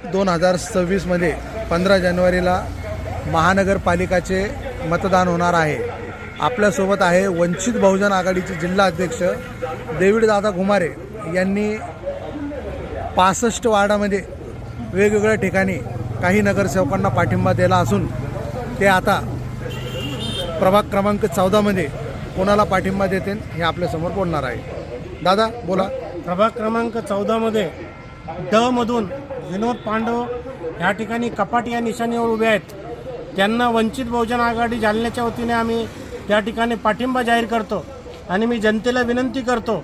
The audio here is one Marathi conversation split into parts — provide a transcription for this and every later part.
2026मध्ये 15 जानेवारीला महानगरपालिकाचे मतदान होणार आहे। आपल्यासोबत आहे वंचित बहुजन आघाडीचे जिल्हा अध्यक्ष देवीदादा घुमारे यांनी 65 वार्डामध्ये वेगवेगळ्या ठिकाणी काही नगरसेवकांना पाठिंबा दिला असून ते आता प्रभाग क्रमांक 14 मध्ये कोणाला पाठिंबा देतील हे आपल्यासमोर बोलणार आहे। दादा बोला। प्रभाग क्रमांक 14 मध्ये ड मधून विनोद पांडव या ठिकाणी कपाट या निशाणीवर उभे आहेत। त्यांना वंचित बहुजन आघाडी जालन्याच्या वतीने आम्ही त्या ठिकाणी पाठिंबा जाहीर करतो आणि मी जनतेला विनंती करतो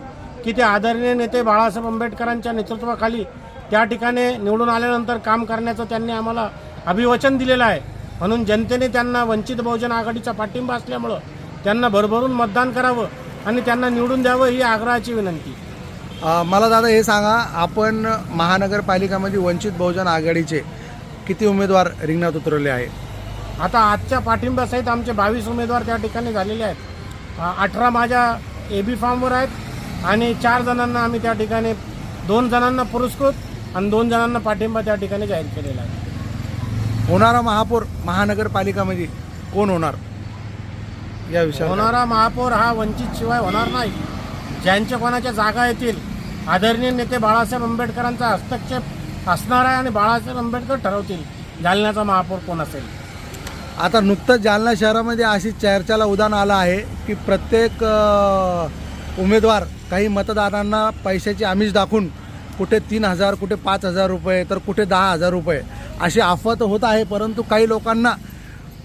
की ते आदरणीय नेते बाळासाहेब आंबेडकरांच्या नेतृत्वाखाली त्या ठिकाणी निवडून आल्यानंतर काम करण्याचं त्यांनी आम्हाला अभिवचन दिलेलं आहे। म्हणून जनतेने त्यांना वंचित बहुजन आघाडीचा पाठिंबा असल्यामुळं त्यांना भरभरून मतदान करावं आणि त्यांना निवडून द्यावं ही आग्रहाची विनंती। मला दादा हे सांगा, आपण महानगरपालिकामध्ये वंचित बहुजन आघाडीचे किती उमेदवार रिंगणात उतरवले आहे? आता आजच्या पाठिंब्यासहित आमचे 22 उमेदवार त्या ठिकाणी झालेले आहेत। 18 माझ्या AB फॉर्मवर आहेत आणि 4 जणांना आम्ही त्या ठिकाणी 2 जणांना पुरस्कृत आणि 2 जणांना पाठिंबा त्या ठिकाणी जाहीर केलेला आहे। होणारा महापौर महानगरपालिकामध्ये कोण होणार या विषयावर? होणारा महापौर हा वंचित शिवाय होणार नाही। ज्यांच्या कोणाच्या जागा येतील आदरणीय नेते बाळासाहेब आंबेडकरांचा हस्तक्षेप असणार आहे आणि बाळासाहेब आंबेडकर ठरवतील जालन्याचा महापौर कोण असेल। आता नुकतंच जालना शहरामध्ये अशी चर्चेला उदाहरण आलं आहे की प्रत्येक उमेदवार काही मतदारांना पैशाची आमिष दाखवून कुठे 3,000 कुठे 5,000 रुपये तर कुठे 10,000 रुपये अशी आफत होत आहे, परंतु काही लोकांना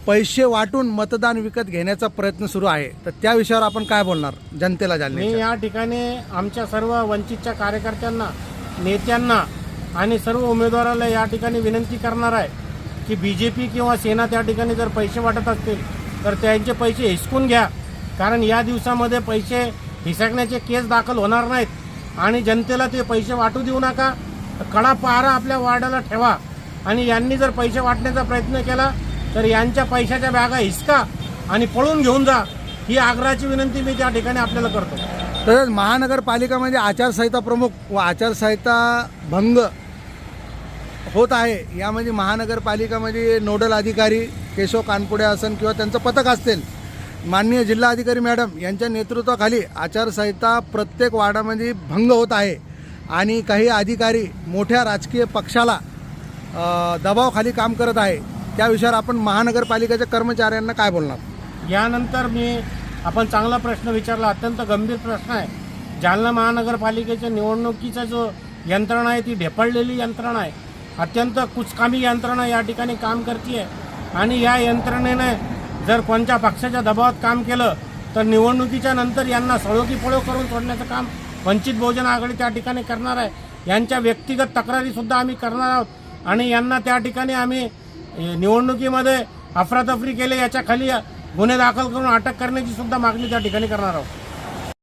पैसे वाटून मतदान विकत घेण्याचा प्रयत्न सुरू आहे। तर त्या विषयावर आपण काय बोलणार जनतेला? मी या ठिकाणी आमच्या सर्व वंचितच्या कार्यकर्त्यांना, नेत्यांना आणि सर्व उमेदवाराला या ठिकाणी विनंती करणार आहे की BJP किंवा सेना त्या ठिकाणी जर पैसे वाटत असतील तर त्यांचे पैसे हिसकून घ्या, कारण या दिवसामध्ये पैसे हिसकण्याचे केस दाखल होणार नाहीत आणि जनतेला ते पैसे वाटू देऊ नका। कडा पहारा आपल्या वार्डाला ठेवा आणि यांनी जर पैसे वाटण्याचा प्रयत्न केला तर यांच्या पैशाच्या बॅगा हिसका आणि पळून घेऊन जा ही आग्रहाची विनंती मी त्या ठिकाणी आपल्याला करतो। तसंच महानगरपालिकामध्ये आचारसंहिता प्रमुख व आचारसंहिता भंग होत आहे। यामध्ये महानगरपालिकामध्ये नोडल अधिकारी केशव कानपुडे असन किंवा त्यांचं पथक असतील, माननीय जिल्हाधिकारी मॅडम यांच्या नेतृत्वाखाली आचारसंहिता प्रत्येक वार्डामध्ये भंग होत आहे आणि काही अधिकारी मोठ्या राजकीय पक्षाला दबावाखाली काम करत आहे। त्या विषयावर आपण महानगरपालिकेच्या कर्मचाऱ्यांना काय बोलणार? यानंतर आपण चांगला प्रश्न विचारला, अत्यंत गंभीर प्रश्न आहे। जालना महानगरपालिकेच्या निवडणुकीचा जो यंत्रणा आहे ती ढेपाळलेली यंत्रणा आहे, अत्यंत कुचकामी यंत्रणा या ठिकाणी काम करते आहे आणि या यंत्रणेने जर कोणत्या पक्षाच्या दबावात काम केलं तर निवडणुकीच्या नंतर यांना सळोकी पळो करून सोडण्याचं काम वंचित बहुजन आघाडी त्या ठिकाणी करणार आहे। यांच्या व्यक्तिगत तक्रारीसुद्धा आम्ही करणार आहोत आणि यांना त्या ठिकाणी आम्ही निवडणुकीमध्ये अफरातफरी केले याच्या खाली गुन्हे दाखल करून अटक करण्याची सुद्धा मागणी त्या ठिकाणी करणार आहोत।